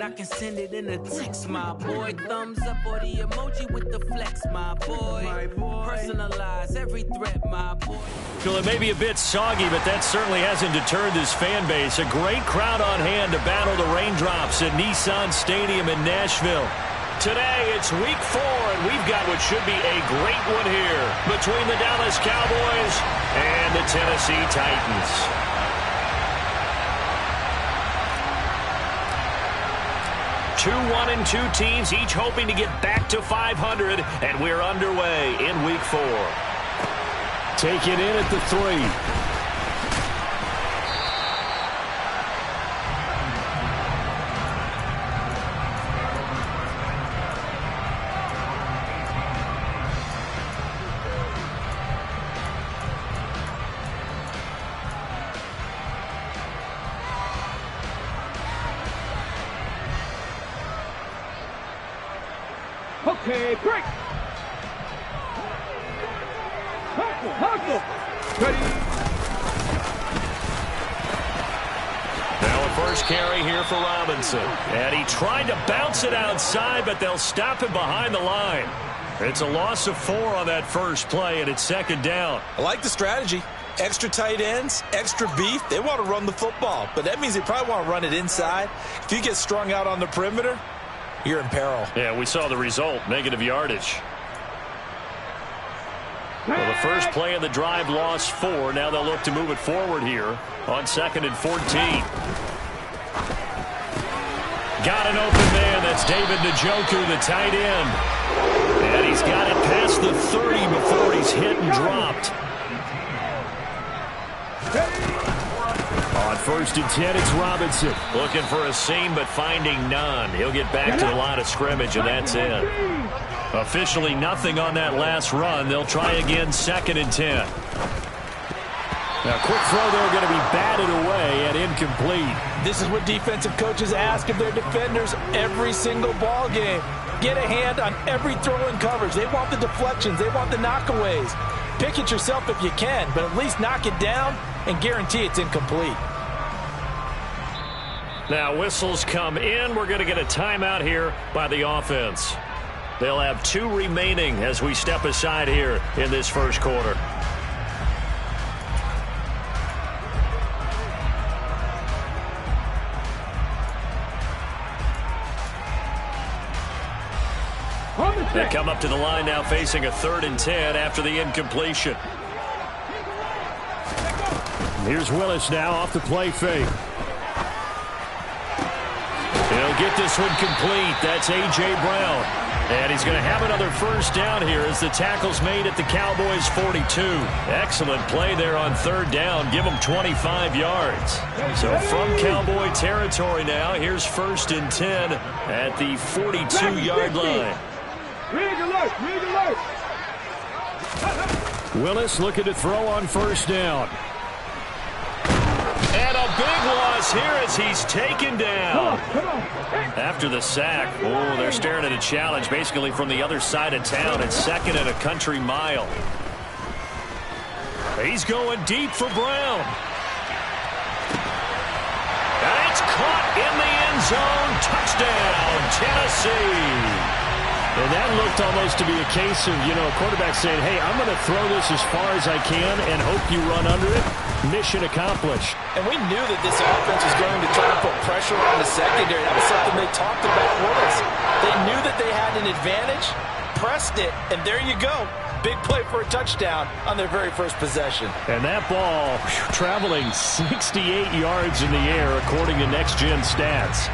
I can send it in a text, my boy. Thumbs up or the emoji with the flex, my boy. Personalize every threat, my boy. Well, it may be a bit soggy, but that certainly hasn't deterred this fan base. A great crowd on hand to battle the raindrops at Nissan Stadium in Nashville. Today, it's week 4, and we've got what should be a great one here between the Dallas Cowboys and the Tennessee Titans. Two 1-2 teams, each hoping to get back to 500, and we're underway in week 4. Take it in at the 3. Okay, break. Hustle. Ready. Now a first carry here for Robinson. And he tried to bounce it outside, but they'll stop him behind the line. It's a loss of 4 on that first play, and it's second down. I like the strategy. Extra tight ends, extra beef. They want to run the football, but that means they probably want to run it inside. If you get strung out on the perimeter, you're in peril. Yeah, we saw the result, negative yardage. Well, the first play of the drive lost 4. Now they'll look to move it forward here on 2nd and 14. Got an open man. That's David Njoku, the tight end. And he's got it past the 30 before he's hit and dropped. On 1st and 10, it's Robinson. Looking for a seam, but finding none. He'll get back to the line of scrimmage, and that's it. Officially nothing on that last run. They'll try again 2nd and 10. Now, quick throw there, going to be batted away and incomplete. This is what defensive coaches ask of their defenders every single ball game. Get a hand on every throw in coverage. They want the deflections. They want the knockaways. Pick it yourself if you can, but at least knock it down and guarantee it's incomplete. Now whistles come in. We're going to get a timeout here by the offense. They'll have 2 remaining as we step aside here in this first quarter. They come up to the line now facing a 3rd and 10 after the incompletion. Here's Willis now off the play fake. He'll get this one complete. That's A.J. Brown. And he's going to have another first down here as the tackle's made at the Cowboys' 42. Excellent play there on 3rd down. Give them 25 yards. So from Cowboy territory now, here's 1st and 10 at the 42-yard line. Willis looking to throw on 1st down. And a big loss here as he's taken down. After the sack, oh, they're staring at a challenge basically from the other side of town at 2nd and a country mile. He's going deep for Brown. And it's caught in the end zone. Touchdown, Tennessee. And that looked almost to be a case of, a quarterback saying, hey, I'm going to throw this as far as I can and hope you run under it. Mission accomplished. And we knew that this offense was going to try to put pressure on the secondary. That was something they talked about with us. They knew that they had an advantage, pressed it, and there you go. Big play for a touchdown on their very first possession. And that ball traveling 68 yards in the air according to Next Gen Stats.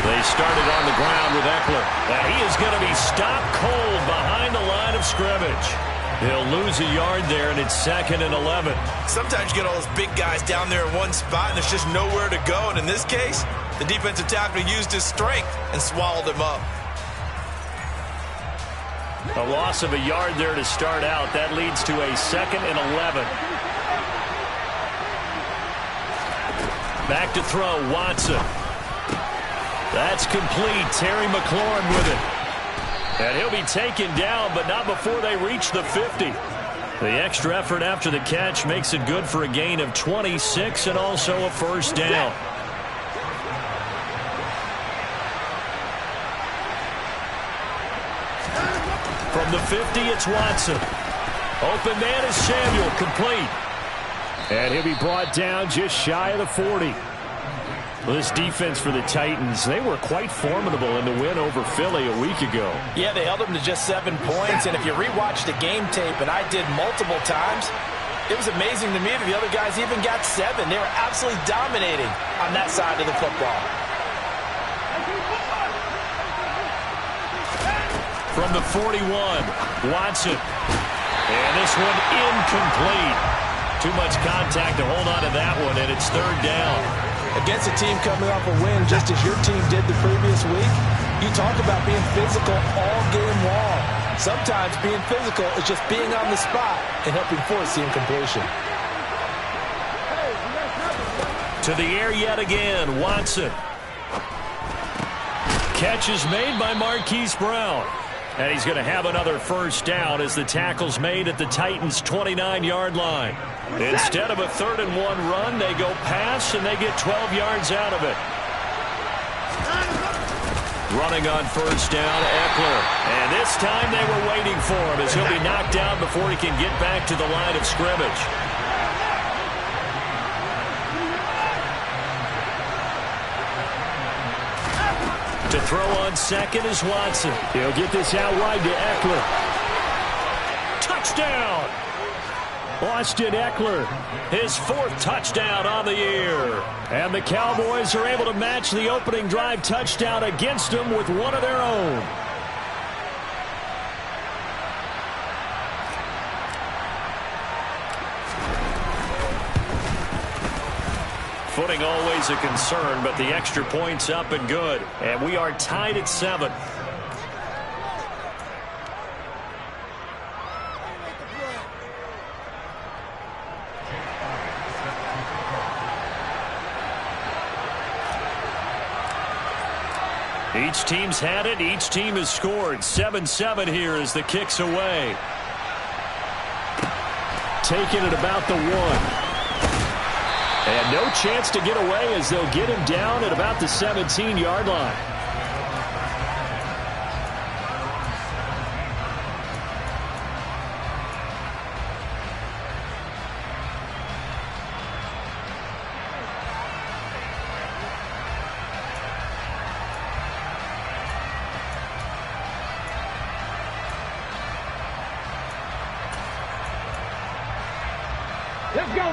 They started on the ground with Eckler. And he is going to be stopped cold behind the line of scrimmage. He'll lose a yard there, and it's 2nd and 11. Sometimes you get all those big guys down there in one spot, and there's just nowhere to go. And in this case, The defensive tackle used his strength and swallowed him up. A loss of a yard there to start out. That leads to a 2nd and 11. Back to throw, Watson. That's complete. Terry McLaurin with it. And he'll be taken down, but not before they reach the 50. The extra effort after the catch makes it good for a gain of 26 and also a first down. From the 50, it's Watson. Open man is Samuel, complete. And he'll be brought down just shy of the 40. Well, this defense for the Titans, they were quite formidable in the win over Philly a week ago. Yeah, they held them to just 7 points, and if you rewatch the game tape, and I did multiple times, it was amazing to me that the other guys even got 7. They were absolutely dominating on that side of the football. From the 41, Watson. And this one incomplete. Too much contact to hold on to that one, and it's 3rd down. Against a team coming off a win just as your team did the previous week, you talk about being physical all game long. Sometimes being physical is just being on the spot and helping force the incompletion. To the air yet again, Watson. Catch is made by Marquise Brown. And he's going to have another first down as the tackle's made at the Titans' 29-yard line. Instead of a 3rd and 1 run, they go pass, and they get 12 yards out of it. Running on first down, Eckler. And this time they were waiting for him as he'll be knocked down before he can get back to the line of scrimmage. To throw on 2nd is Watson. He'll get this out wide to Eckler. Touchdown! Austin Eckler, his 4th touchdown on the year. And the Cowboys are able to match the opening drive touchdown against them with one of their own. Footing always a concern, but the extra point's up and good. And we are tied at 7. Each team's had it. Each team has scored. 7-7 here as the kick's away. Taking it about the 1. And no chance to get away as they'll get him down at about the 17-yard line.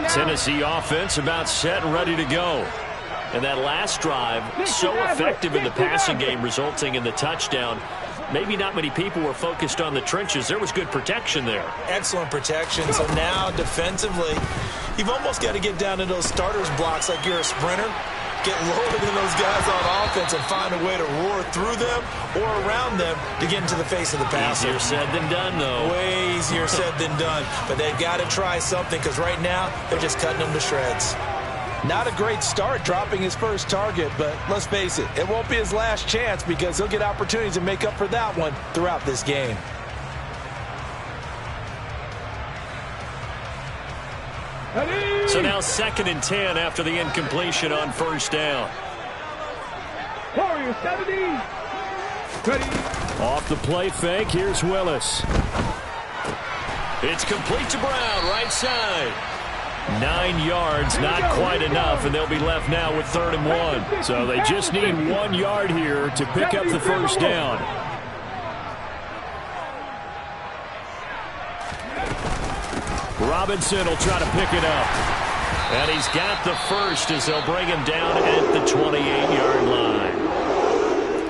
Tennessee offense about set and ready to go. And that last drive, so effective in the passing game, resulting in the touchdown. Maybe not many people were focused on the trenches. There was good protection there. Excellent protection. So now defensively, you've almost got to get down to those starters blocks like you're a sprinter. Get loaded in those guys on offense and find a way to roar through them or around them to get into the face of the passer. Easier said than done, though. Way easier said than done. But they've got to try something because right now they're just cutting them to shreds. Not a great start dropping his first target, but let's face it, it won't be his last chance because he'll get opportunities to make up for that one throughout this game. So now 2nd and 10 after the incompletion on first down. Warriors 70. Ready. Off the play fake, here's Willis. It's complete to Brown, right side. 9 yards, not quite enough, and they'll be left now with 3rd and 1. So they just need 1 yard here to pick up the first down. Robinson will try to pick it up. And he's got the first as they'll bring him down at the 28-yard line.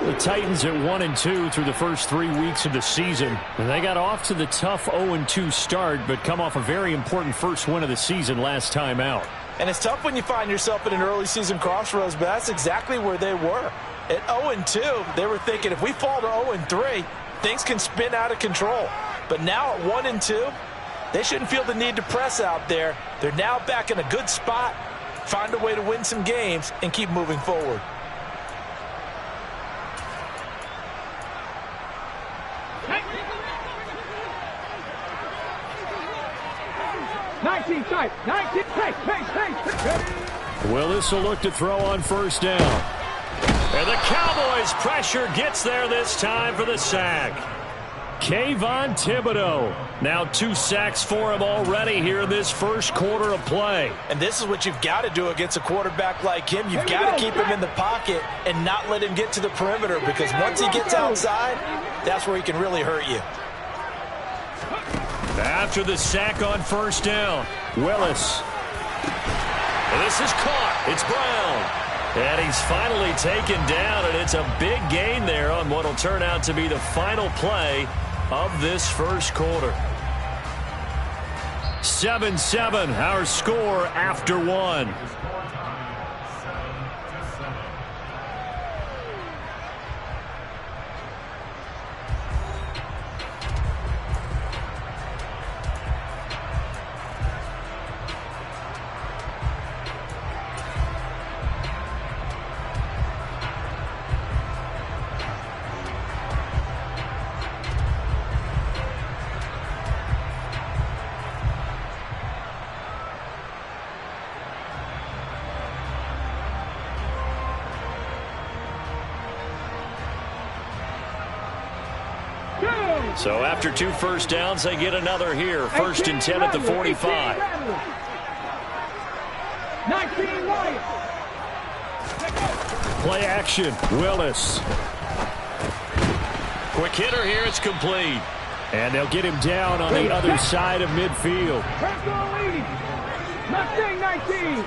The Titans at 1-2 through the first 3 weeks of the season. And they got off to the tough 0-2 start, but come off a very important first win of the season last time out. And it's tough when you find yourself at an early season crossroads, but that's exactly where they were. At 0-2, they were thinking if we fall to 0-3, things can spin out of control. But now at 1-2, they shouldn't feel the need to press out there. They're now back in a good spot, find a way to win some games, and keep moving forward. Willis will look to throw on first down. And the Cowboys' pressure gets there this time for the sack. Kayvon Thibodeaux. Now 2 sacks for him already here in this first quarter of play. And this is what you've got to do against a quarterback like him. You've got to keep him in the pocket and not let him get to the perimeter, because once he gets outside, that's where he can really hurt you. After the sack on first down, Willis. And this is caught. It's Brown. And he's finally taken down, and it's a big gain there on what will turn out to be the final play of this first quarter. 7-7, our score after 1. So after 2 first downs, they get another here. 1st and 10 at the 45. 19 Wyatt. Play action, Willis. Quick hitter here, it's complete. And they'll get him down on the other side of midfield. Mustang 19.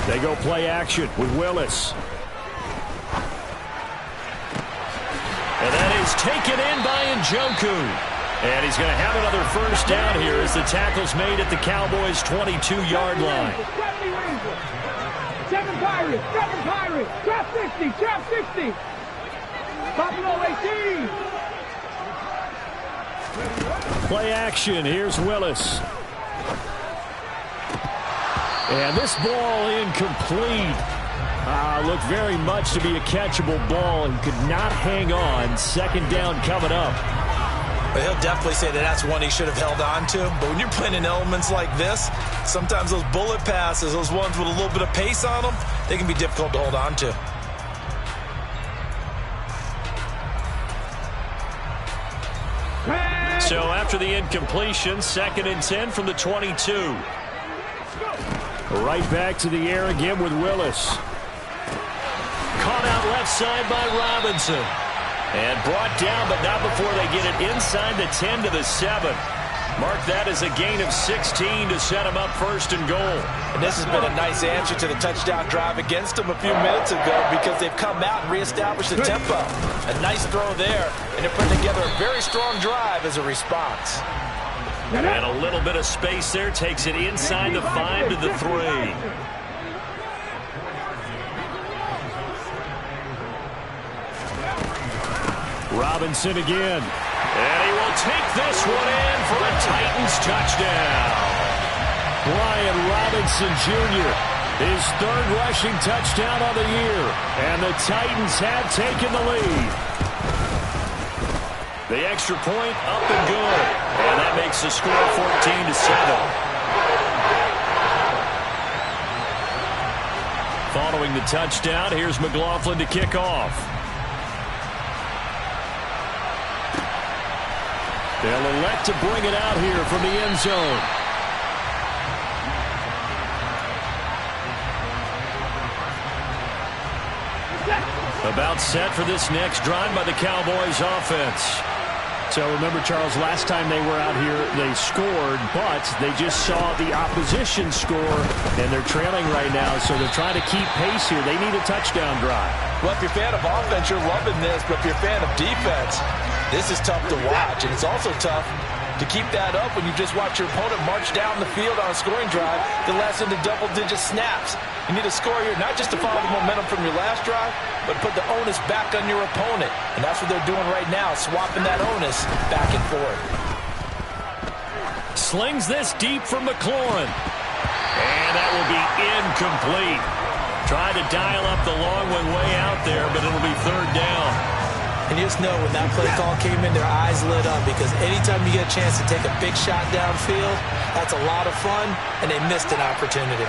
They go play action with Willis. And that is taken in by Njoku. And he's going to have another first down here as the tackle's made at the Cowboys' 22-yard line. 7 Pirates, trap 60, trap 60. Buffalo 18. Play action, here's Willis. And this ball incomplete. Looked very much to be a catchable ball and could not hang on. 2nd down coming up. But he'll definitely say that that's one he should have held on to. But when you're playing in elements like this, sometimes those bullet passes, those ones with a little bit of pace on them, they can be difficult to hold on to. So after the incompletion, 2nd and 10 from the 22. Right back to the air again with Willis. Caught out left side by Robinson. And brought down, but not before they get it inside the 10 to the 7. Mark that as a gain of 16 to set them up 1st and goal. And this has been a nice answer to the touchdown drive against them a few minutes ago, because they've come out and reestablished the tempo. A nice throw there, and they're putting together a very strong drive as a response. And a little bit of space there takes it inside the 5 to the 3. Robinson again. And he will take this one in for a Titans touchdown. Brian Robinson Jr., his 3rd rushing touchdown of the year. And the Titans have taken the lead. The extra point up and good. And that makes the score 14 to 7. Following the touchdown, here's McLaughlin to kick off. They'll elect to bring it out here from the end zone. About set for this next drive by the Cowboys offense. So remember, Charles, last time they were out here, they scored, but they just saw the opposition score, and they're trailing right now, so they're trying to keep pace here. They need a touchdown drive. Well, if you're a fan of offense, you're loving this, but if you're a fan of defense, this is tough to watch, and it's also tough To keep that up when you just watch your opponent march down the field on a scoring drive that lasts into double-digit snaps. You need a score here not just to follow the momentum from your last drive, but put the onus back on your opponent. And that's what they're doing right now, swapping that onus back and forth. Slings this deep from McLaurin. And that will be incomplete. Tried to dial up the long one way out there, but it'll be third down. And you just know when that play call came in, their eyes lit up because anytime you get a chance to take a big shot downfield, that's a lot of fun, and they missed an opportunity.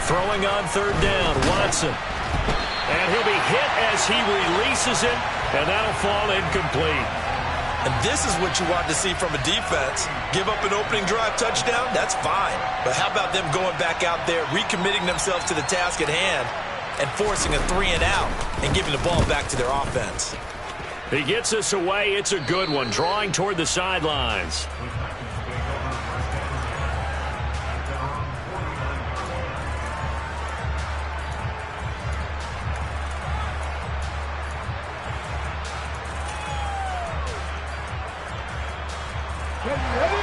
Throwing on third down, Watson. And he'll be hit as he releases it, and that'll fall incomplete. And this is what you want to see from a defense. Give up an opening drive touchdown, that's fine. But how about them going back out there, recommitting themselves to the task at hand, and forcing a 3-and-out and giving the ball back to their offense. He gets us away. It's a good one, drawing toward the sidelines.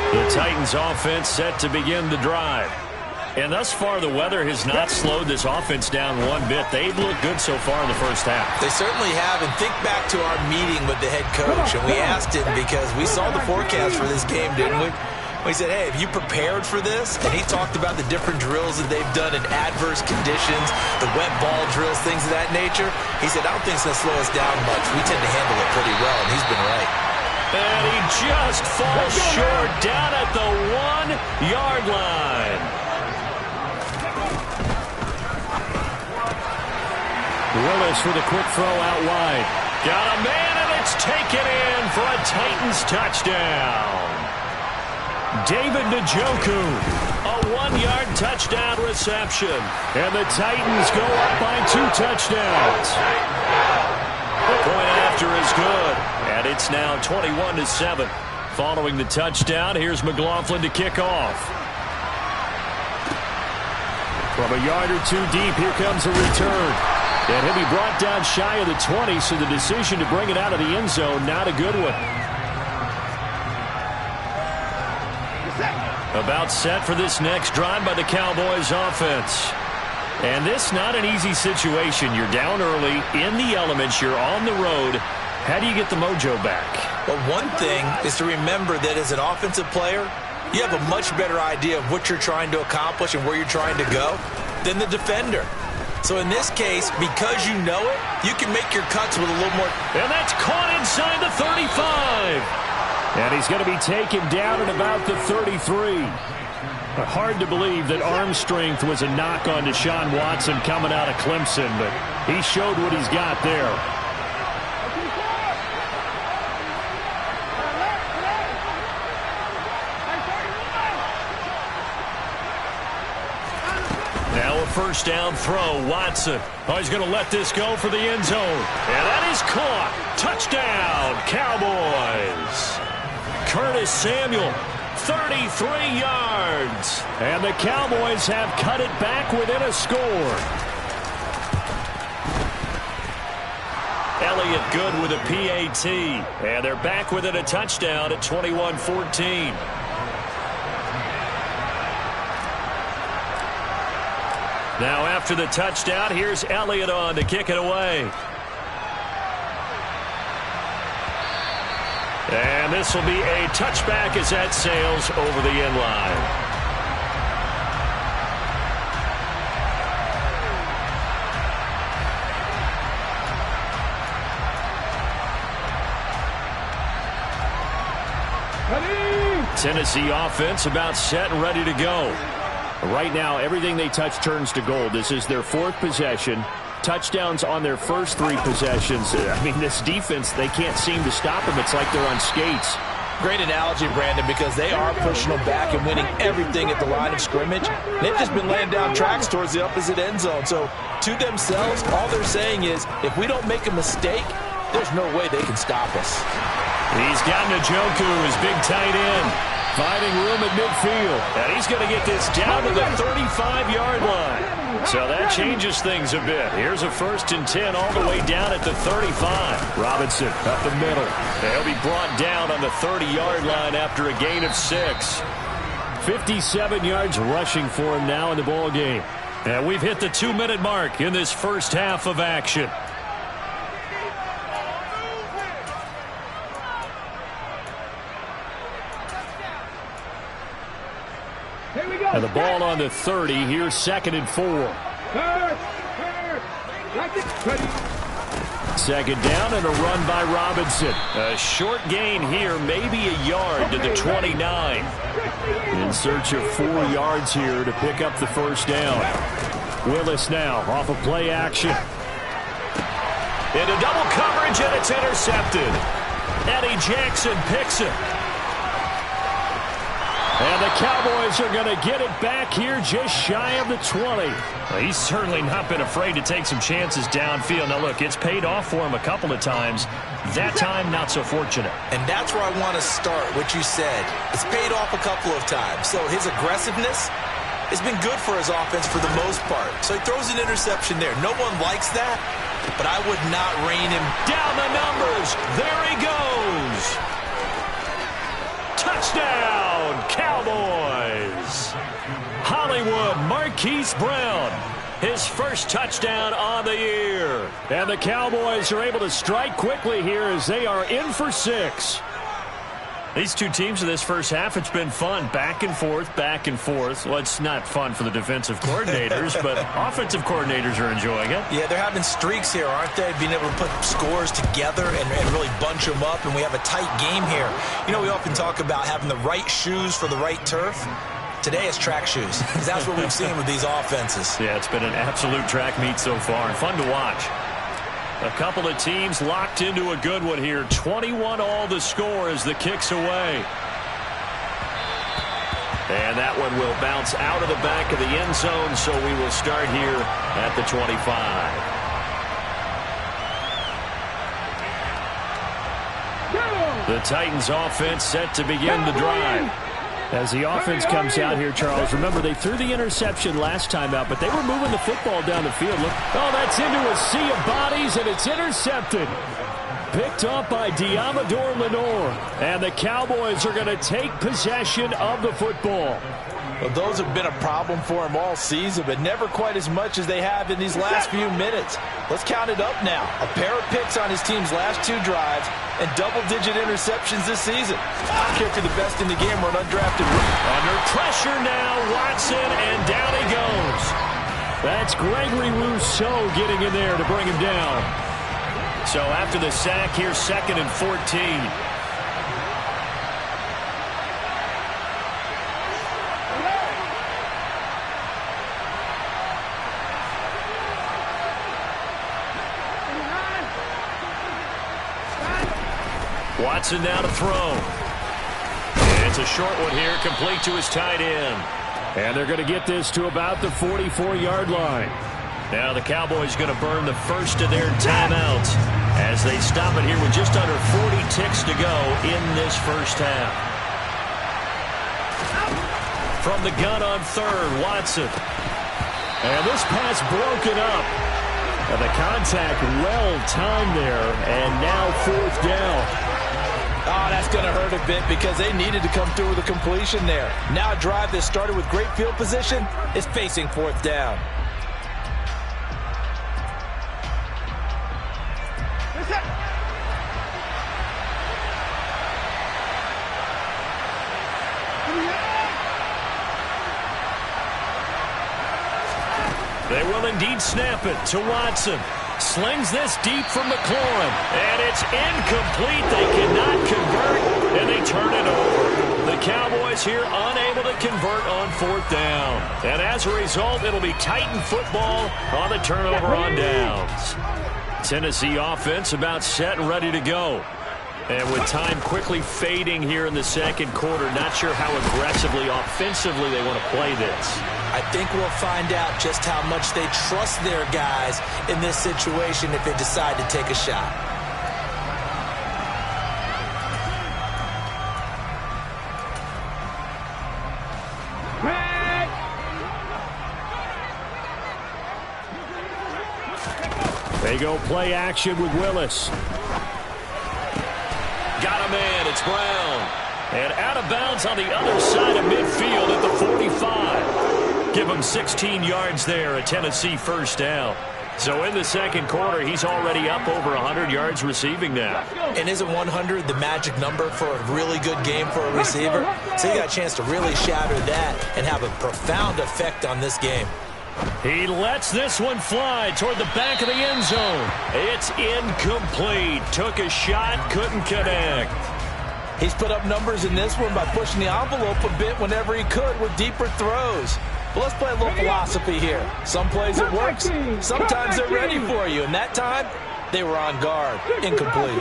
The Titans offense set to begin the drive. And thus far, the weather has not slowed this offense down one bit. They've looked good so far in the first half. They certainly have. And think back to our meeting with the head coach. And we asked him because we saw the forecast for this game, didn't we? We said, hey, have you prepared for this? And he talked about the different drills that they've done in adverse conditions, the wet ball drills, things of that nature. He said, I don't think it's going to slow us down much. We tend to handle it pretty well, and he's been right. And he just falls short down at the 1-yard line. Willis with a quick throw out wide. Got a man, and it's taken in for a Titans touchdown. David Njoku, a 1-yard touchdown reception. And the Titans go up by 2 touchdowns. The point after is good. And it's now 21-7. Following the touchdown, here's McLaughlin to kick off. From a yard or 2 deep, here comes a return. And he'll be brought down shy of the 20, so the decision to bring it out of the end zone, not a good one. About set for this next drive by the Cowboys offense. And this not an easy situation. You're down early, in the elements, you're on the road. How do you get the mojo back? Well, one thing is to remember that as an offensive player, you have a much better idea of what you're trying to accomplish and where you're trying to go than the defender. So in this case, because you know it, you can make your cuts with a little more. And that's caught inside the 35. And he's going to be taken down at about the 33. Hard to believe that arm strength was a knock on Deshaun Watson coming out of Clemson, but he showed what he's got there. Now a first down throw, Watson. Oh, he's going to let this go for the end zone. And that is caught. Touchdown, Cowboys. Curtis Samuel, 33 yards. And the Cowboys have cut it back within a score. Elliott good with a PAT. And they're back within a touchdown at 21-14. Now after the touchdown, here's Elliott on to kick it away. And this will be a touchback as that sails over the end line. Tennessee offense about set and ready to go. Right now, everything they touch turns to gold. This is their 4th possession. Touchdowns on their first 3 possessions. I mean, this defense, they can't seem to stop them. It's like they're on skates. Great analogy, Brandon, because they are pushing them back and winning everything at the line of scrimmage. They've just been laying down tracks towards the opposite end zone. So, to themselves, all they're saying is, if we don't make a mistake, there's no way they can stop us. He's got Njoku, his big tight end. Finding room at midfield. And he's going to get this down to the 35-yard line. So that changes things a bit. Here's a 1st and 10 all the way down at the 35. Robinson up the middle. He'll be brought down on the 30-yard line after a gain of 6. 57 yards rushing for him now in the ball game. And we've hit the 2-minute mark in this first half of action. Here we go. And the ball on the 30. Here's 2nd and 4. Second down and a run by Robinson. A short gain here, maybe a yard to the 29. In search of 4 yards here to pick up the first down. Willis now off of play action. Into double coverage, and it's intercepted. Eddie Jackson picks it. And the Cowboys are going to get it back here just shy of the 20. Well, he's certainly not been afraid to take some chances downfield. Now, look, it's paid off for him a couple of times. That time, not so fortunate. And that's where I want to start, what you said. It's paid off a couple of times. So his aggressiveness has been good for his offense for the most part. So he throws an interception there. No one likes that, but I would not rein him. Down the numbers. There he goes. Touchdown, Cowboys. Hollywood Marquise Brown, his first touchdown on the year. And the Cowboys are able to strike quickly here as they are in for 6. These two teams in this first half, it's been fun. Back and forth, back and forth. Well, it's not fun for the defensive coordinators, but offensive coordinators are enjoying it. Yeah, they're having streaks here, aren't they? Being able to put scores together and really bunch them up, and we have a tight game here. You know, we often talk about having the right shoes for the right turf. Today it's track shoes. That's what we've seen with these offenses. Yeah, it's been an absolute track meet so far, and fun to watch. A couple of teams locked into a good one here. 21 all the score as the kick's away. And that one will bounce out of the back of the end zone, so we will start here at the 25. The Titans offense set to begin the drive. As the offense comes out here, Charles, remember they threw the interception last time out, but they were moving the football down the field. Look, oh, that's into a sea of bodies, and it's intercepted. Picked up by Diamador Lenore. And the Cowboys are going to take possession of the football. Well, those have been a problem for him all season, but never quite as much as they have in these last few minutes. Let's count it up now. A pair of picks on his team's last 2 drives and double-digit interceptions this season. I don't care if you're the best in the game or an undrafted rookie. Under pressure now, Watson, and down he goes. That's Gregory Rousseau getting in there to bring him down. So after the sack, here's 2nd and 14. Watson now to throw. It's a short one here, complete to his tight end. And they're going to get this to about the 44-yard line. Now the Cowboys going to burn the first of their timeouts as they stop it here with just under 40 ticks to go in this first half. From the gun on 3rd, Watson. And this pass broken up. And the contact well timed there, and now 4th down. Oh, that's going to hurt a bit because they needed to come through with a completion there. Now a drive that started with great field position is facing 4th down. They will indeed snap it to Watson. Slings this deep from McLaurin. And it's incomplete. They cannot convert, and they turn it over. The Cowboys here unable to convert on 4th down. And as a result, it'll be Titan football on the turnover on downs. Tennessee offense about set and ready to go. And with time quickly fading here in the second quarter, not sure how aggressively, offensively they want to play this. I think we'll find out just how much they trust their guys in this situation if they decide to take a shot. They go play action with Willis. Got a man. It's Brown. And out of bounds on the other side of midfield at the 45. Give him 16 yards there, a Tennessee first down. So in the second quarter, he's already up over 100 yards receiving now. And isn't 100 the magic number for a really good game for a receiver? So you got a chance to really shatter that and have a profound effect on this game. He lets this one fly toward the back of the end zone. It's incomplete. Took a shot, couldn't connect. He's put up numbers in this one by pushing the envelope a bit whenever he could with deeper throws. Well, let's play a little philosophy here. Some plays it works, sometimes they're ready for you, and that time they were on guard. Incomplete.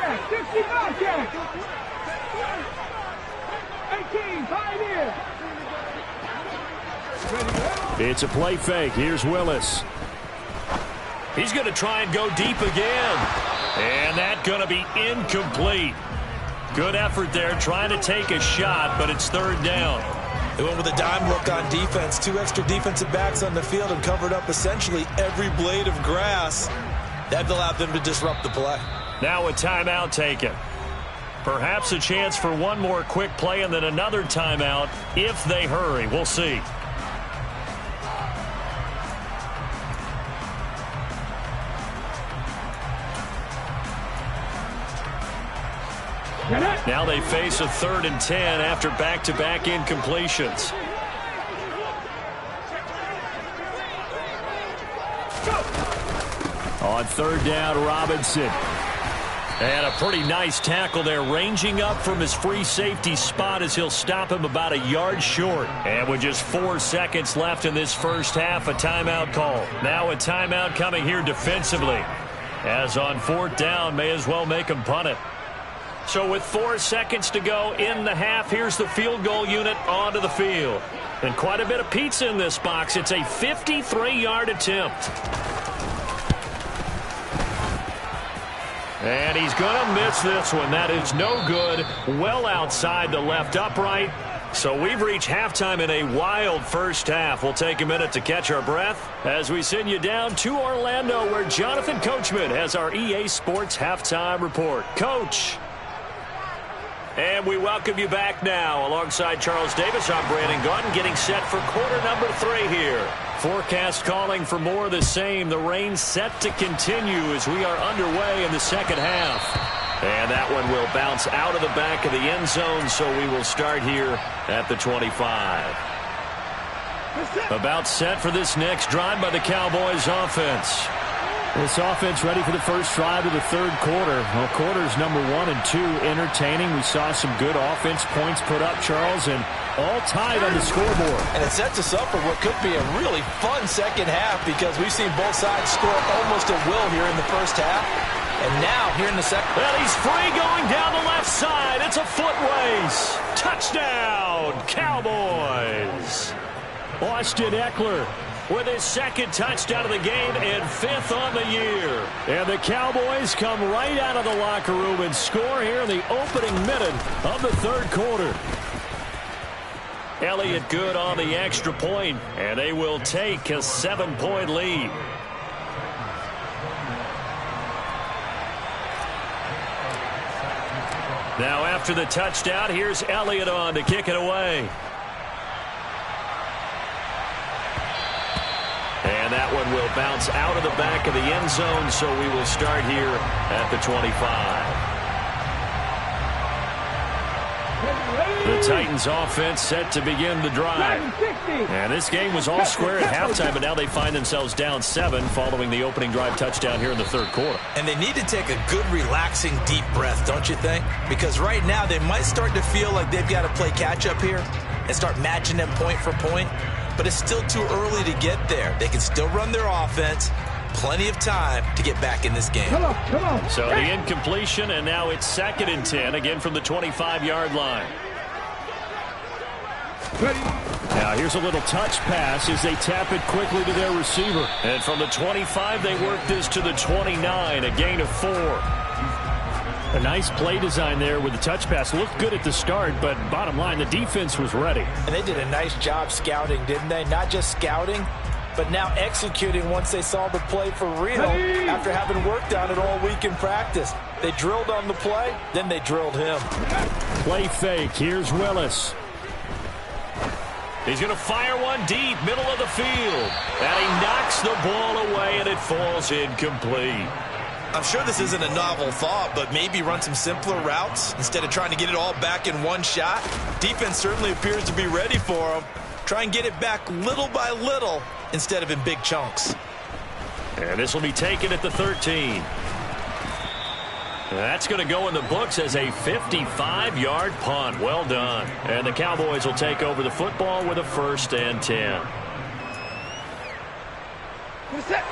18, It's a play fake. Here's Willis. He's going to try and go deep again. And that's going to be incomplete. Good effort there trying to take a shot, but it's third down. They went with a dime look on defense. 2 extra defensive backs on the field and covered up essentially every blade of grass. That allowed them to disrupt the play. Now a timeout taken. Perhaps a chance for one more quick play and then another timeout if they hurry. We'll see. Now they face a 3rd and 10 after back-to-back incompletions. On 3rd down, Robinson. And a pretty nice tackle there, ranging up from his free safety spot as he'll stop him about a yard short. And with just 4 seconds left in this first half, a timeout call. Now a timeout coming here defensively. As on 4th down, may as well make him punt it. So with 4 seconds to go in the half, here's the field goal unit onto the field. And quite a bit of pizza in this box. It's a 53-yard attempt. And he's going to miss this one. That is no good. Well outside the left upright. So we've reached halftime in a wild first half. We'll take a minute to catch our breath as we send you down to Orlando, where Jonathan Coachman has our EA Sports Halftime Report. Coach. And we welcome you back now. Alongside Charles Davis, I'm Brandon Gaudin, getting set for quarter number 3 here. Forecast calling for more of the same. The rain set to continue as we are underway in the second half. And that one will bounce out of the back of the end zone, so we will start here at the 25. About set for this next drive by the Cowboys offense. This offense ready for the first drive of the third quarter. Well, quarters number 1 and 2 entertaining. We saw some good offense points put up, Charles, and all tied on the scoreboard. And it sets us up for what could be a really fun second half because we've seen both sides score almost at will here in the first half. And now here in the second. Well, he's free going down the left side. It's a foot race. Touchdown, Cowboys. Austin Eckler with his second touchdown of the game and 5th on the year. And the Cowboys come right out of the locker room and score here in the opening minute of the third quarter. Elliott good on the extra point, and they will take a 7-point lead. Now after the touchdown, here's Elliott on to kick it away. And that one will bounce out of the back of the end zone, so we will start here at the 25. The Titans offense set to begin the drive. And this game was all square at halftime, but now they find themselves down 7 following the opening drive touchdown here in the third quarter. And they need to take a good, relaxing, deep breath, don't you think? Because right now they might start to feel like they've got to play catch-up here and start matching them point for point. But it's still too early to get there. They can still run their offense. Plenty of time to get back in this game. Come on. So the incompletion, and now it's 2nd and 10, again from the 25-yard line. Now here's a little touch pass as they tap it quickly to their receiver. And from the 25, they work this to the 29, a gain of 4. A nice play design there with the touch pass. Looked good at the start, but bottom line, the defense was ready. And they did a nice job scouting, didn't they? Not just scouting, but now executing once they saw the play for real after having worked on it all week in practice. They drilled on the play, then they drilled him. Play fake. Here's Willis. He's going to fire one deep, middle of the field. And he knocks the ball away, and it falls incomplete. I'm sure this isn't a novel thought, but maybe run some simpler routes instead of trying to get it all back in one shot. Defense certainly appears to be ready for him. Try and get it back little by little instead of in big chunks. And this will be taken at the 13. That's going to go in the books as a 55-yard punt. Well done. And the Cowboys will take over the football with a 1st and 10.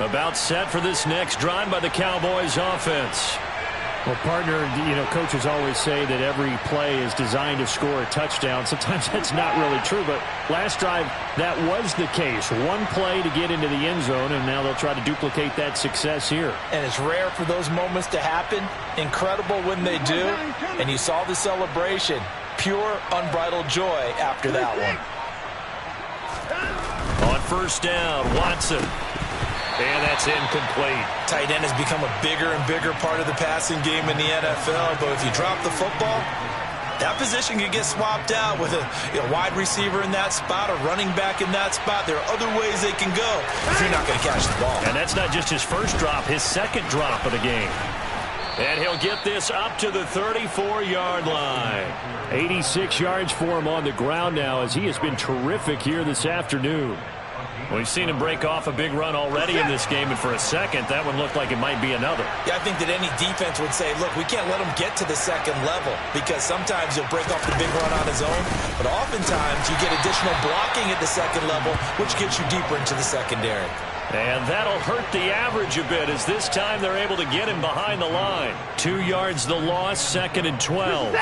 About set for this next drive by the Cowboys offense. Well, partner, coaches always say that every play is designed to score a touchdown. Sometimes that's not really true, but last drive, that was the case. One play to get into the end zone, and now they'll try to duplicate that success here. And it's rare for those moments to happen. Incredible when they do. And you saw the celebration. Pure, unbridled joy after that one. On 1st down, Watson. And that's incomplete. Tight end has become a bigger and bigger part of the passing game in the NFL, but if you drop the football, that position can get swapped out with a wide receiver in that spot, a running back in that spot. There are other ways they can go if you're not going to catch the ball. And that's not just his first drop, his second drop of the game. And he'll get this up to the 34-yard line. 86 yards for him on the ground now as he has been terrific here this afternoon. We've seen him break off a big run already in this game, and for a second, that one looked like it might be another. Yeah, I think that any defense would say, look, we can't let him get to the second level because sometimes he'll break off the big run on his own, but oftentimes you get additional blocking at the second level, which gets you deeper into the secondary. And that'll hurt the average a bit as this time they're able to get him behind the line. 2 yards the loss, 2nd and 12.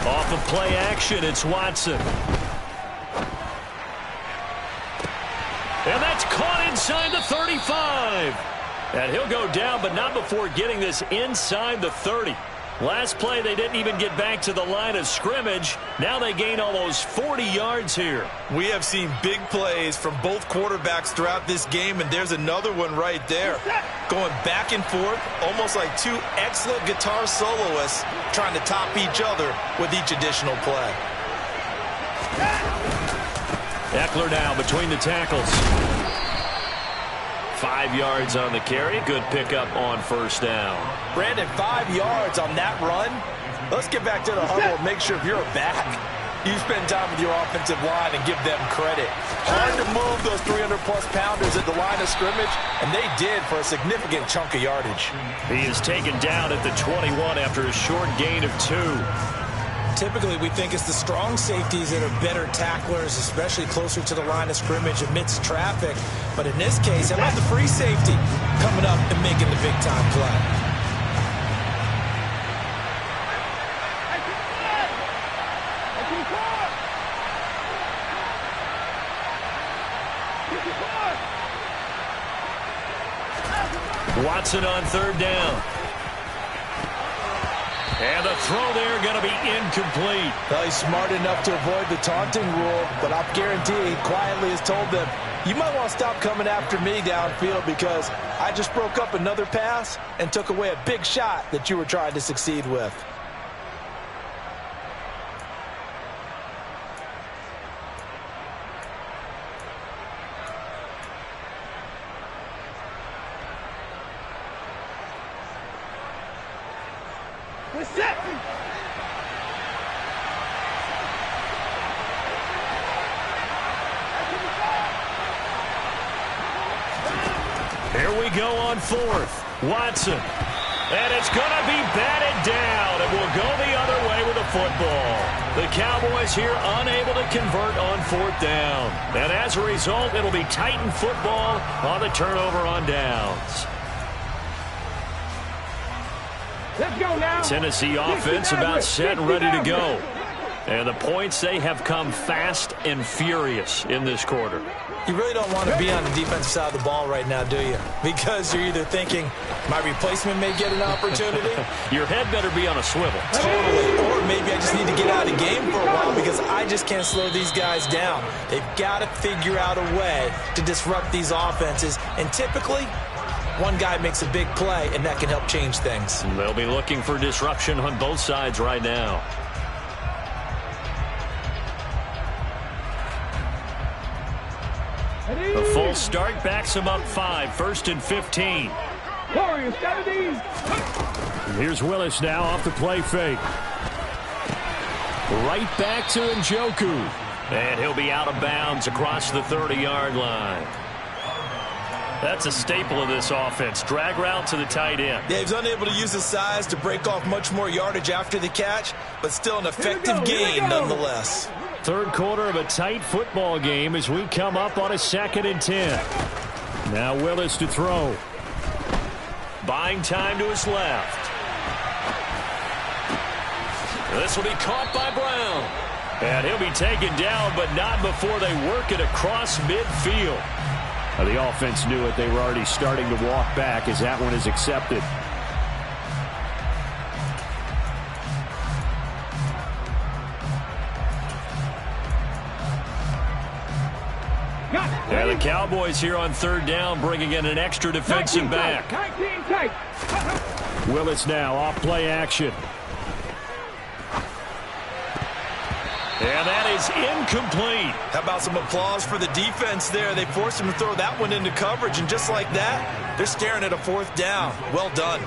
Off of play action, it's Watson. And that's caught inside the 35. And he'll go down, but not before getting this inside the 30. Last play, they didn't even get back to the line of scrimmage. Now they gain almost 40 yards here. We have seen big plays from both quarterbacks throughout this game, and there's another one right there. Going back and forth, almost like two excellent guitar soloists trying to top each other with each additional play. Eckler now between the tackles. 5 yards on the carry. Good pickup on 1st down. Brandon, 5 yards on that run. Let's get back to the huddle and make sure if you're a back, you spend time with your offensive line and give them credit. Hard to move those 300-plus pounders at the line of scrimmage, and they did for a significant chunk of yardage. He is taken down at the 21 after a short gain of 2. Typically, we think it's the strong safeties that are better tacklers, especially closer to the line of scrimmage amidst traffic. But in this case, how about the free safety coming up and making the big-time play? Watson on 3rd down. And the throw there going to be incomplete. Well, he's smart enough to avoid the taunting rule, but I'll guarantee he quietly has told them, you might want to stop coming after me downfield because I just broke up another pass and took away a big shot that you were trying to succeed with. Here we go on 4th. Watson. And it's going to be batted down. It will go the other way with the football. The Cowboys here unable to convert on 4th down. And as a result, it'll be Titan football on the turnover on downs. Let's go now. Tennessee offense about set and ready to go. And the points, they have come fast and furious in this quarter. You really don't want to be on the defensive side of the ball right now, do you? Because you're either thinking, my replacement may get an opportunity. Your head better be on a swivel. Totally. Or maybe I just need to get out of the game for a while because I just can't slow these guys down. They've got to figure out a way to disrupt these offenses. And typically, one guy makes a big play, and that can help change things. They'll be looking for disruption on both sides right now. A full start backs him up 5, 1st and 15. And here's Willis now off the play fake. Right back to Njoku. And he'll be out of bounds across the 30-yard line. That's a staple of this offense. Drag route to the tight end. Yeah, he's unable to use his size to break off much more yardage after the catch, but still an effective gain nonetheless. Third quarter of a tight football game as we come up on a 2nd and 10. Now Willis to throw. Buying time to his left. This will be caught by Brown. And he'll be taken down, but not before they work it across midfield. The offense knew it. They were already starting to walk back as that one is accepted. Yeah, the Cowboys here on 3rd down, bringing in an extra defensive back. Willis now off play action. And that is incomplete. How about some applause for the defense there? They forced him to throw that one into coverage, and just like that, they're staring at a 4th down. Well done.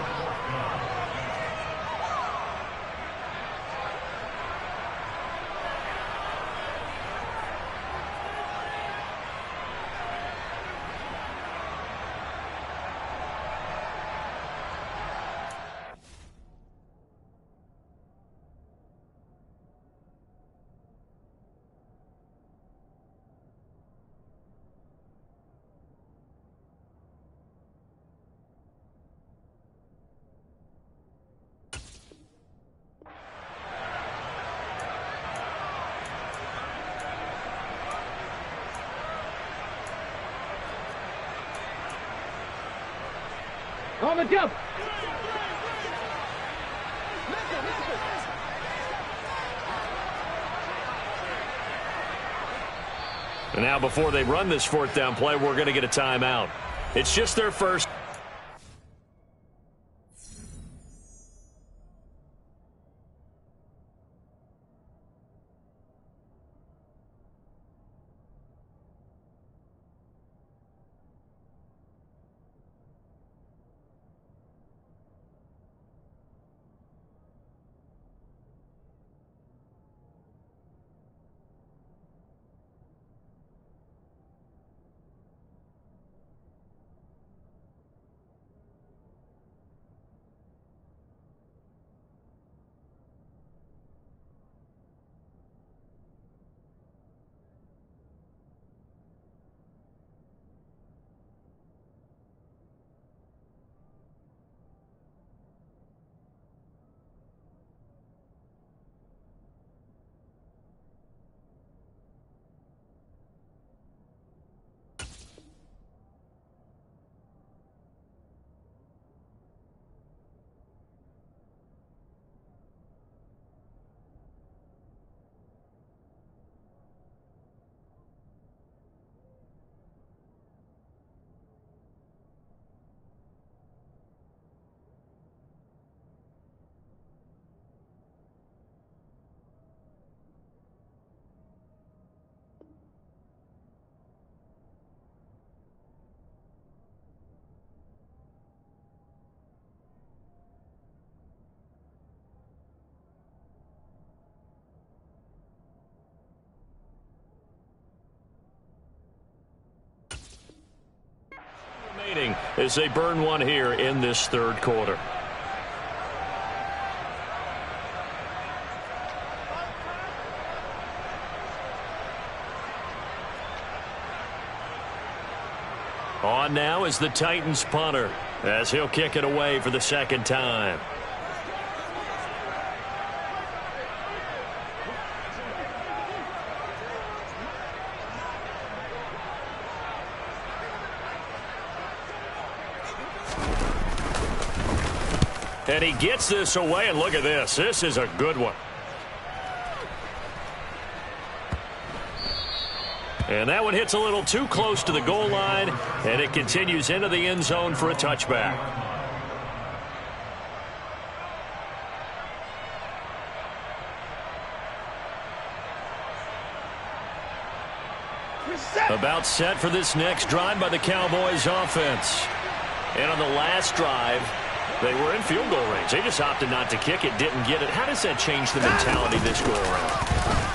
On the jump. And now before they run this 4th down play, we're going to get a timeout. It's just their first. As they burn one here in this 3rd quarter. On now is the Titans punter as he'll kick it away for the 2nd time. And he gets this away, and look at this. This is a good one. And that one hits a little too close to the goal line, and it continues into the end zone for a touchback. About set for this next drive by the Cowboys offense. And on the last drive, they were in field goal range. They just opted not to kick it, didn't get it. How does that change the mentality this go around?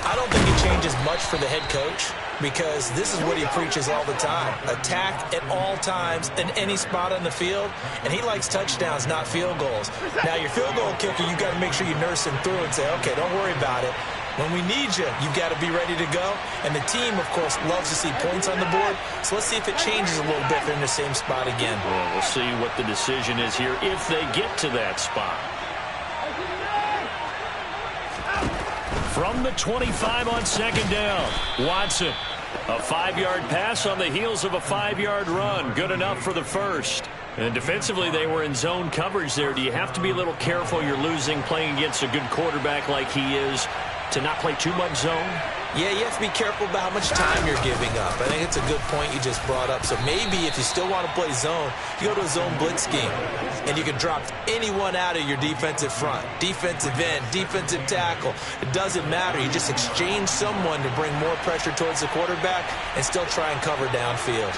I don't think it changes much for the head coach, because this is what he preaches all the time. Attack at all times in any spot on the field, and he likes touchdowns, not field goals. Now, your field goal kicker, you've got to make sure you nurse him through and say, okay, don't worry about it. When we need you, you've got to be ready to go. And the team, of course, loves to see points on the board. So let's see if it changes a little bit if they're in the same spot again. Well, we'll see what the decision is here if they get to that spot. From the 25 on second down, Watson. A 5-yard pass on the heels of a 5-yard run. Good enough for the first. And defensively, they were in zone coverage there. Do you have to be a little careful? You're losing playing against a good quarterback like he is, to not play too much zone? Yeah, you have to be careful about how much time you're giving up. I think it's a good point you just brought up. So maybe if you still want to play zone, you go to a zone blitz scheme, and you can drop anyone out of your defensive front, defensive end, defensive tackle. It doesn't matter. You just exchange someone to bring more pressure towards the quarterback and still try and cover downfield.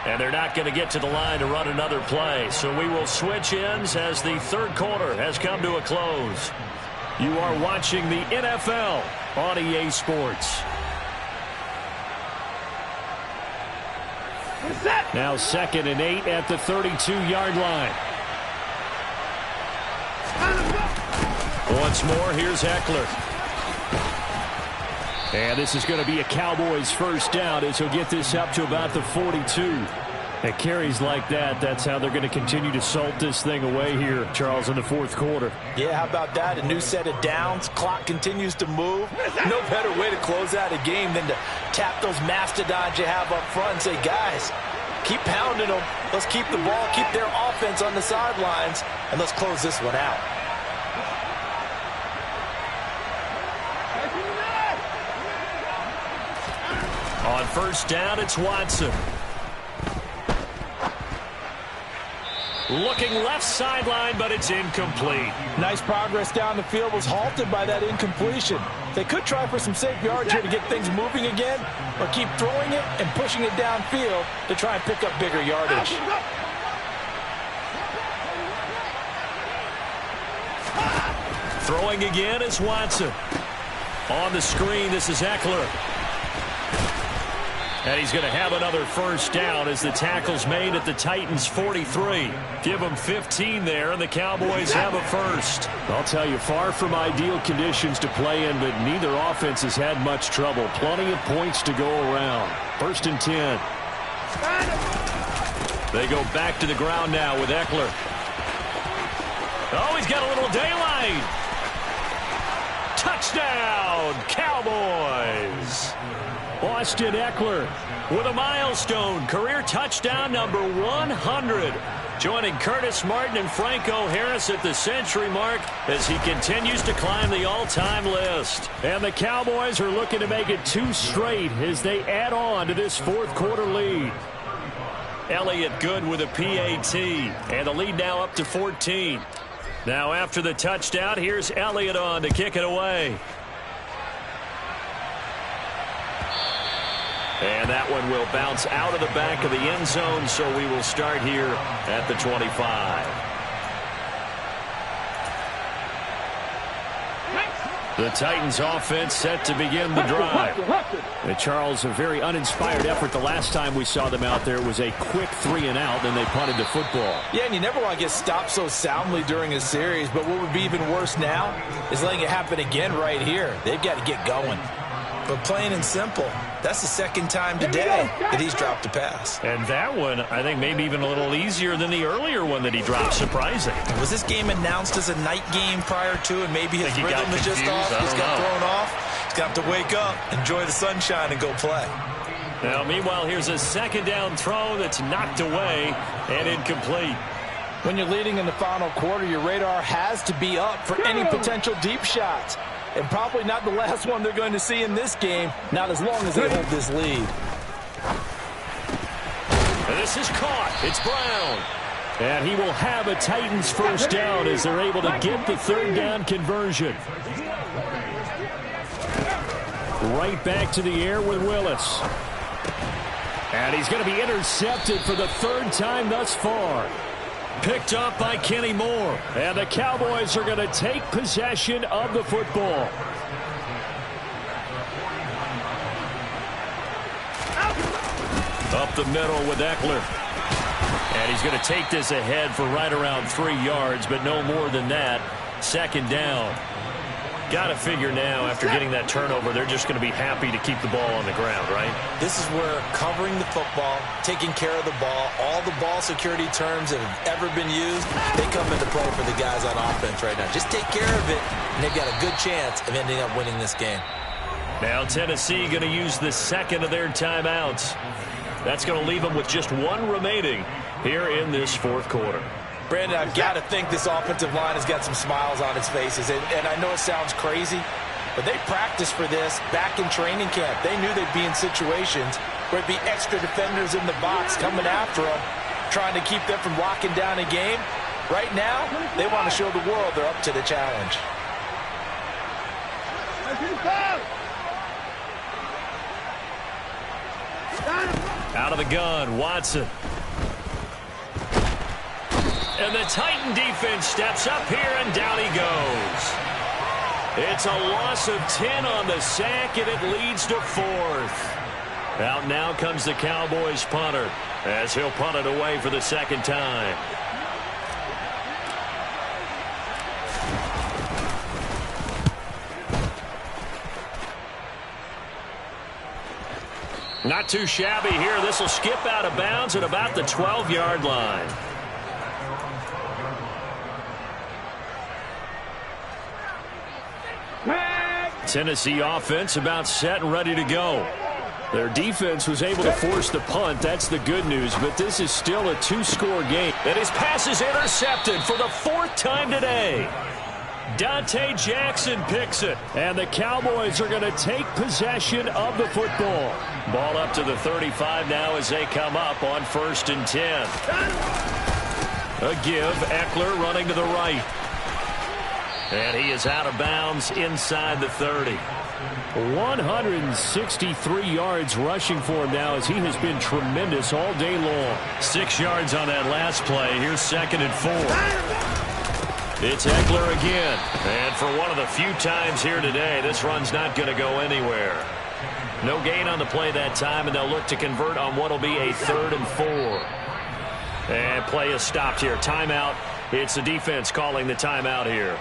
And they're not going to get to the line to run another play. So we will switch ends as the third quarter has come to a close. You are watching the NFL on EA Sports. Now 2nd and 8 at the 32-yard line. Once more, here's Eckler. And this is going to be a Cowboys first down as he'll get this up to about the 42. At carries like that, that's how they're going to continue to salt this thing away here, Charles, in the fourth quarter. Yeah, how about that? A new set of downs. Clock continues to move. No better way to close out a game than to tap those mastodons you have up front and say, guys, keep pounding them. Let's keep the ball, keep their offense on the sidelines, and let's close this one out. On first down, it's Watson. Looking left sideline, but it's incomplete. Nice progress down the field, was halted by that incompletion. They could try for some safe yards here to get things moving again, or keep throwing it and pushing it downfield to try and pick up bigger yardage. Throwing again is Watson. On the screen, this is Eckler. And he's going to have another first down as the tackle's made at the Titans' 43. Give them 15 there, and the Cowboys have a first. I'll tell you, far from ideal conditions to play in, but neither offense has had much trouble. Plenty of points to go around. 1st and 10. They go back to the ground now with Eckler. Oh, he's got a little daylight. Touchdown, Cowboys. Austin Eckler with a milestone career touchdown number 100. Joining Curtis Martin and Franco Harris at the century mark as he continues to climb the all-time list. And the Cowboys are looking to make it 2 straight as they add on to this fourth quarter lead. Elliott good with a PAT, and the lead now up to 14. Now after the touchdown, here's Elliott on to kick it away. And that one will bounce out of the back of the end zone, so we will start here at the 25. The Titans offense set to begin the drive. And Charles, a very uninspired effort. The last time we saw them out there was a quick 3-and-out, then they punted the football. Yeah, and you never want to get stopped so soundly during a series, but what would be even worse now is letting it happen again right here. They've got to get going. But plain and simple, that's the second time today that he's dropped a pass. And that one, I think, maybe even a little easier than the earlier one that he dropped, surprising. Was this game announced as a night game prior to, and maybe his rhythm is just off? He's got thrown off. He's got to wake up, enjoy the sunshine, and go play. Now, meanwhile, here's a second down throw that's knocked away and incomplete. When you're leading in the final quarter, your radar has to be up for any potential deep shots. And probably not the last one they're going to see in this game, not as long as they hold this lead. And this is caught. It's Brown. And he will have a Titans first down as they're able to get the third down conversion. Right back to the air with Willis. And he's going to be intercepted for the third time thus far. Picked up by Kenny Moore. And the Cowboys are going to take possession of the football. Up the middle with Eckler. And he's going to take this ahead for right around 3 yards, but no more than that. Second down. Got to figure now, after getting that turnover, they're just going to be happy to keep the ball on the ground, right? This is where covering the football, taking care of the ball, all the ball security terms that have ever been used, they come into play for the guys on offense right now. Just take care of it, and they've got a good chance of ending up winning this game. Now Tennessee going to use the second of their timeouts. That's going to leave them with just one remaining here in this fourth quarter. Brandon, I've got to think this offensive line has got some smiles on its faces. And I know it sounds crazy, but they practiced for this back in training camp. They knew they'd be in situations where it'd be extra defenders in the box coming after them, trying to keep them from locking down a game. Right now, they want to show the world they're up to the challenge. Out of the gun, Watson. And the Titan defense steps up here, and down he goes. It's a loss of 10 on the sack, and it leads to fourth. Out now comes the Cowboys punter, as he'll punt it away for the second time. Not too shabby here. This will skip out of bounds at about the 12-yard line. Tennessee offense about set and ready to go. Their defense was able to force the punt. That's the good news, but this is still a two-score game. And his pass is intercepted for the fourth time today. Dante Jackson picks it, and the Cowboys are going to take possession of the football. Ball up to the 35 now as they come up on 1st and 10. A give, Eckler running to the right. And he is out of bounds inside the 30. 163 yards rushing for him now as he has been tremendous all day long. 6 yards on that last play. Here's 2nd and 4. It's Eckler again. And for one of the few times here today, this run's not going to go anywhere. No gain on the play that time, and they'll look to convert on what will be a 3rd and 4. And play is stopped here. Timeout. It's the defense calling the timeout here.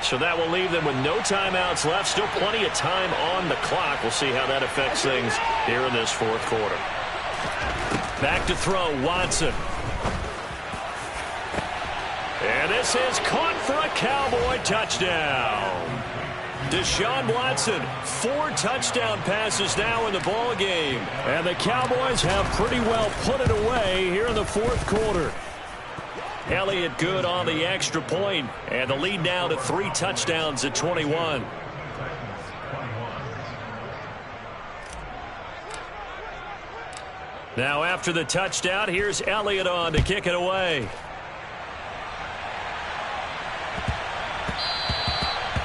So that will leave them with no timeouts left. Still plenty of time on the clock. We'll see how that affects things here in this fourth quarter. Back to throw, Watson. And this is caught for a Cowboy touchdown. Deshaun Watson, 4 touchdown passes now in the ball game. And the Cowboys have pretty well put it away here in the fourth quarter. Elliott good on the extra point, and the lead now to 3 touchdowns at 21. Now after the touchdown, here's Elliott on to kick it away.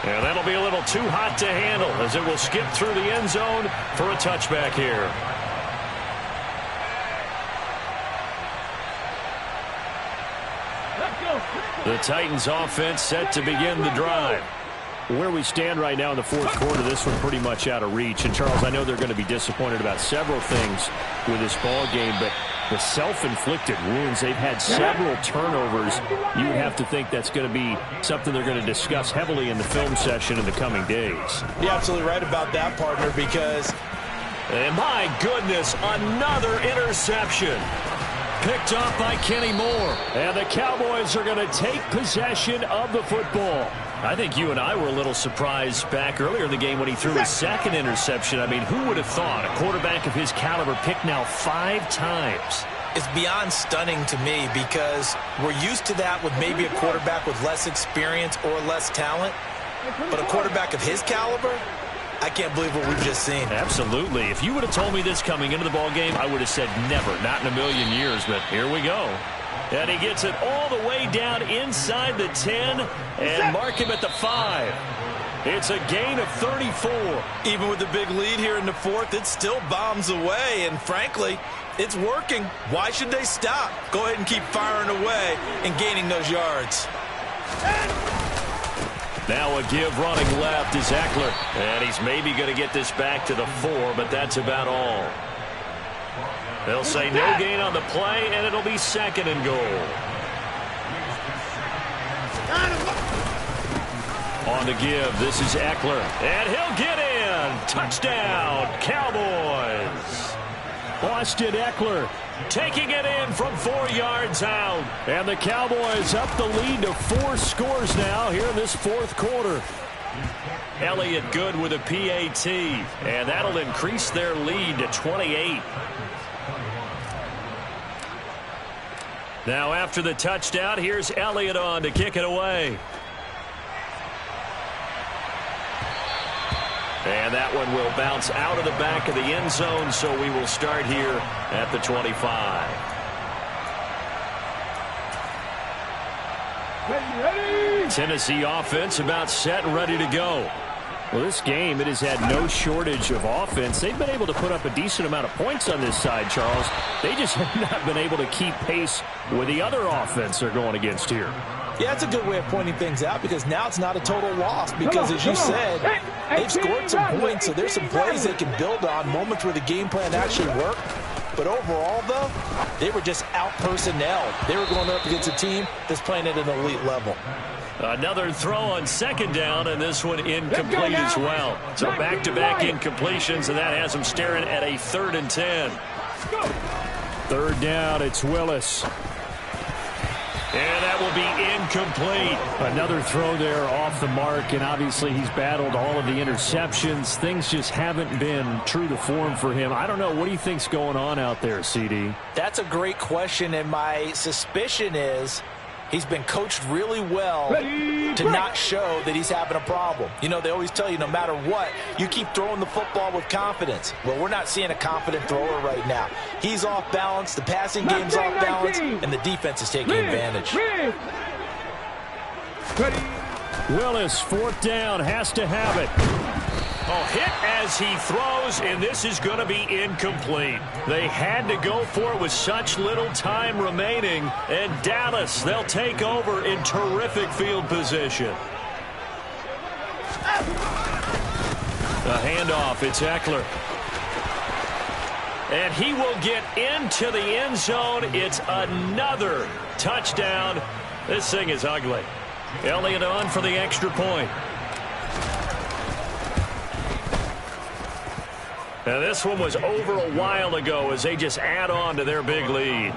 And that'll be a little too hot to handle as it will skip through the end zone for a touchback here. The Titans offense set to begin the drive. Where we stand right now in the fourth quarter, this one pretty much out of reach. And, Charles, I know they're going to be disappointed about several things with this ball game, but the self-inflicted wounds, they've had several turnovers. You would have to think that's going to be something they're going to discuss heavily in the film session in the coming days. You're absolutely right about that, partner, because... And my goodness, another interception. Picked up by Kenny Moore. And the Cowboys are going to take possession of the football. I think you and I were a little surprised back earlier in the game when he threw his second interception. I mean, who would have thought a quarterback of his caliber picked now 5 times? It's beyond stunning to me because we're used to that with maybe a quarterback with less experience or less talent. But a quarterback of his caliber, I can't believe what we've just seen. Absolutely. If you would have told me this coming into the ball game, I would have said never, not in a million years. But here we go. And he gets it all the way down inside the 10 and mark him at the 5. It's a gain of 34. Even with the big lead here in the 4th, it still bombs away. And frankly, it's working. Why should they stop? Go ahead and keep firing away and gaining those yards. Now a give running left is Ekeler. And he's maybe going to get this back to the 4, but that's about all. They'll say no gain on the play, and it'll be 2nd and goal. On the give, this is Ekeler. And he'll get in. Touchdown, Cowboys. Austin Ekeler taking it in from 4 yards out. And the Cowboys up the lead to 4 scores now here in this 4th quarter. Elliott good with a PAT. And that'll increase their lead to 28. Now after the touchdown, here's Elliott on to kick it away. And that one will bounce out of the back of the end zone, so we will start here at the 25. Tennessee offense about set and ready to go. Well, this game, it has had no shortage of offense. They've been able to put up a decent amount of points on this side, Charles. They just have not been able to keep pace with the other offense they're going against here. Yeah, that's a good way of pointing things out because now it's not a total loss because, as you said, they've scored some points, so there's some plays they can build on, moments where the game plan actually worked. But overall, though, they were just out-personnel. They were going up against a team that's playing at an elite level. Another throw on 2nd down, and this one incomplete as well. So back-to-back incompletions, and that has them staring at a 3rd and 10. 3rd down, it's Willis. And that will be incomplete. Another throw there off the mark, and obviously he's battled all of the interceptions. Things just haven't been true to form for him. I don't know. What do you think's going on out there, CD? That's a great question, and my suspicion is he's been coached really well to not show that he's having a problem. You know, they always tell you no matter what, you keep throwing the football with confidence. Well, we're not seeing a confident thrower right now. He's off balance, the passing game's off balance, and the defense is taking advantage. Willis, 4th down, has to have it. Oh, hit as he throws, and this is going to be incomplete. They had to go for it with such little time remaining, and Dallas, they'll take over in terrific field position. A handoff, it's Ekeler. And he will get into the end zone. It's another touchdown. This thing is ugly. Elliott on for the extra point. Now this one was over a while ago as they just add on to their big lead.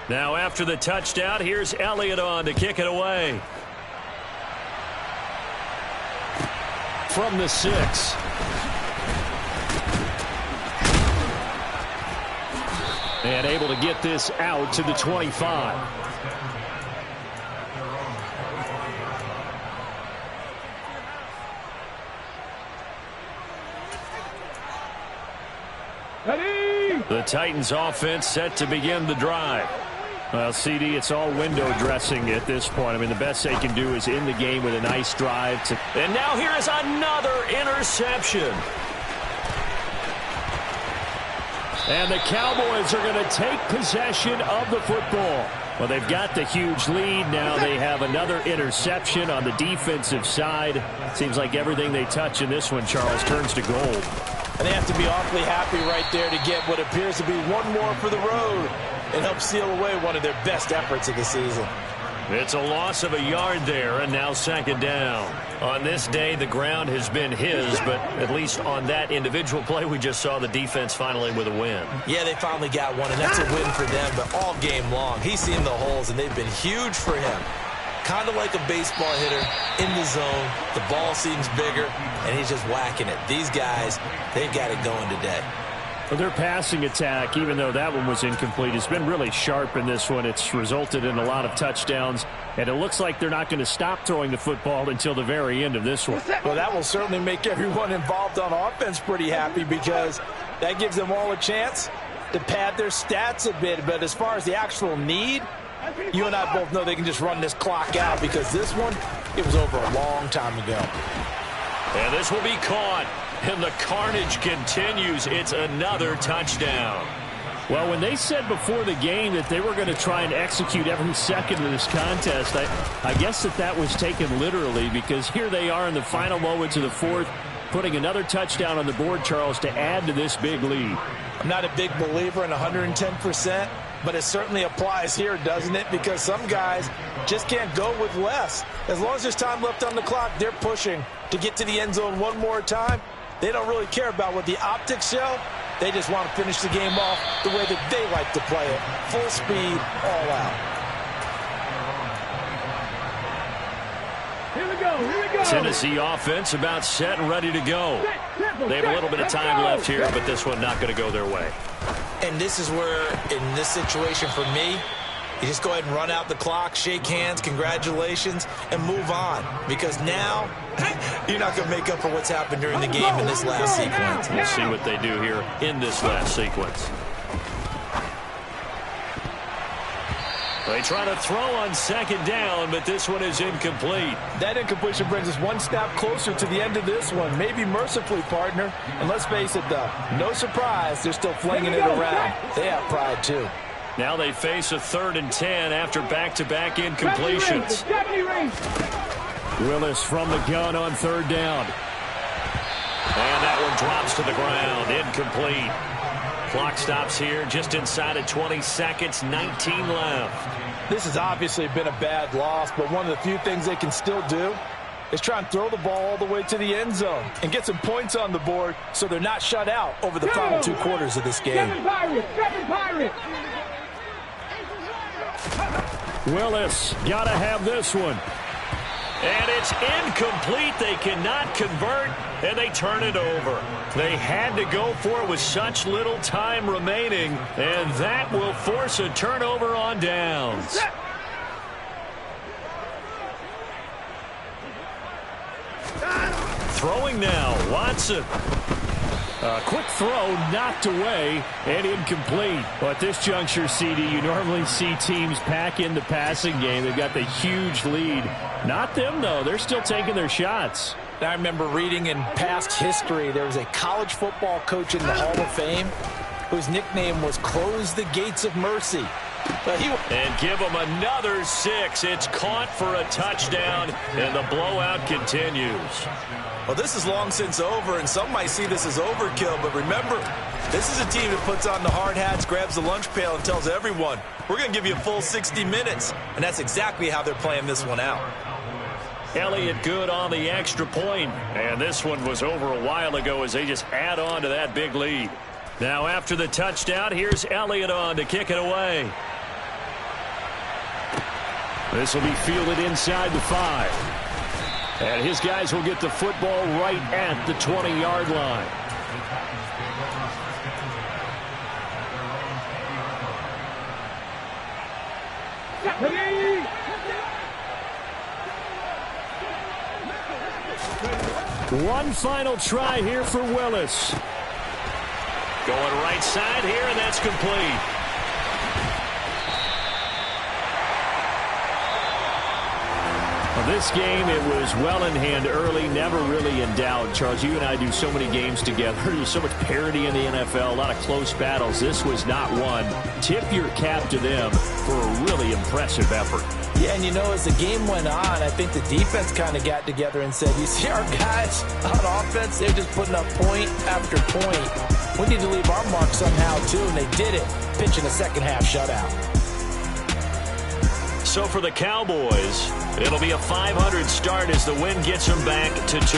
Now after the touchdown, here's Elliott on to kick it away. From the 6. And able to get this out to the 25. The Titans offense set to begin the drive. Well, CD, it's all window dressing at this point. I mean, the best they can do is end the game with a nice drive. And now here is another interception. And the Cowboys are going to take possession of the football. Well, they've got the huge lead. Now they have another interception on the defensive side. Seems like everything they touch in this one, Charles, turns to gold. And they have to be awfully happy right there to get what appears to be one more for the road and help seal away one of their best efforts of the season. It's a loss of a yard there, and now second down. On this day, the ground has been his, but at least on that individual play, we just saw the defense finally with a win. Yeah, they finally got one, and that's a win for them, but all game long, he's seen the holes, and they've been huge for him. Kind of like a baseball hitter in the zone. The ball seems bigger, and he's just whacking it. These guys, they've got it going today. Well, their passing attack, even though that one was incomplete, has been really sharp in this one. It's resulted in a lot of touchdowns, and it looks like they're not going to stop throwing the football until the very end of this one. Well, that will certainly make everyone involved on offense pretty happy because that gives them all a chance to pad their stats a bit. But as far as the actual need, you and I both know they can just run this clock out because this one, it was over a long time ago. And this will be caught. And the carnage continues. It's another touchdown. Well, when they said before the game that they were going to try and execute every second of this contest, I guess that was taken literally because here they are in the final moments of the fourth, putting another touchdown on the board, Charles, to add to this big lead. I'm not a big believer in 110%, but it certainly applies here, doesn't it? Because some guys just can't go with less. As long as there's time left on the clock, they're pushing to get to the end zone one more time. They don't really care about what the optics show. They just want to finish the game off the way that they like to play it. Full speed, all out. Here we go. Tennessee offense about set and ready to go. They have a little bit of time left here, but this one not going to go their way. And this is where, in this situation for me, you just go ahead and run out the clock, shake hands, congratulations, and move on. Because now, you're not going to make up for what's happened during the game in this last sequence. We'll see what they do here in this last sequence. They try to throw on second down, but this one is incomplete. That incompletion brings us one step closer to the end of this one. Maybe mercifully, partner. And let's face it, though, no surprise, they're still flinging it around. They have pride, too. Now they face a 3rd and 10 after back-to-back incompletions. Willis from the gun on 3rd down. And that one drops to the ground, incomplete. Clock stops here just inside of 20 seconds, 19 left. This has obviously been a bad loss, but one of the few things they can still do is try and throw the ball all the way to the end zone and get some points on the board so they're not shut out over the final 2 quarters of this game. Seven Pirates. Willis, got to have this one. And it's incomplete. They cannot convert, and they turn it over. They had to go for it with such little time remaining, and that will force a turnover on downs. Throwing now, Watson. A quick throw knocked away and incomplete. But at this juncture, CD, you normally see teams pack in the passing game. They've got the huge lead. Not them, though. They're still taking their shots. I remember reading in past history, there was a college football coach in the Hall of Fame whose nickname was Close the Gates of Mercy. And give them another 6. It's caught for a touchdown, and the blowout continues. Well, this is long since over, and some might see this as overkill, but remember, this is a team that puts on the hard hats, grabs the lunch pail, and tells everyone, we're going to give you a full 60 minutes. And that's exactly how they're playing this one out. Elliott good on the extra point, and this one was over a while ago as they just add on to that big lead. Now after the touchdown, here's Elliott on to kick it away. This will be fielded inside the 5. And his guys will get the football right at the 20-yard line. One final try here for Willis. Going right side here, and that's complete. This game, it was well in hand early, never really in doubt. Charles, you and I do so many games together. There's so much parity in the NFL, a lot of close battles. This was not one. Tip your cap to them for a really impressive effort. Yeah, and you know, as the game went on, I think the defense kind of got together and said, you see our guys on offense, they're just putting up point after point. We need to leave our mark somehow, too, and they did it, pitching a second-half shutout. So for the Cowboys, it'll be a 500 start as the win gets them back to 2.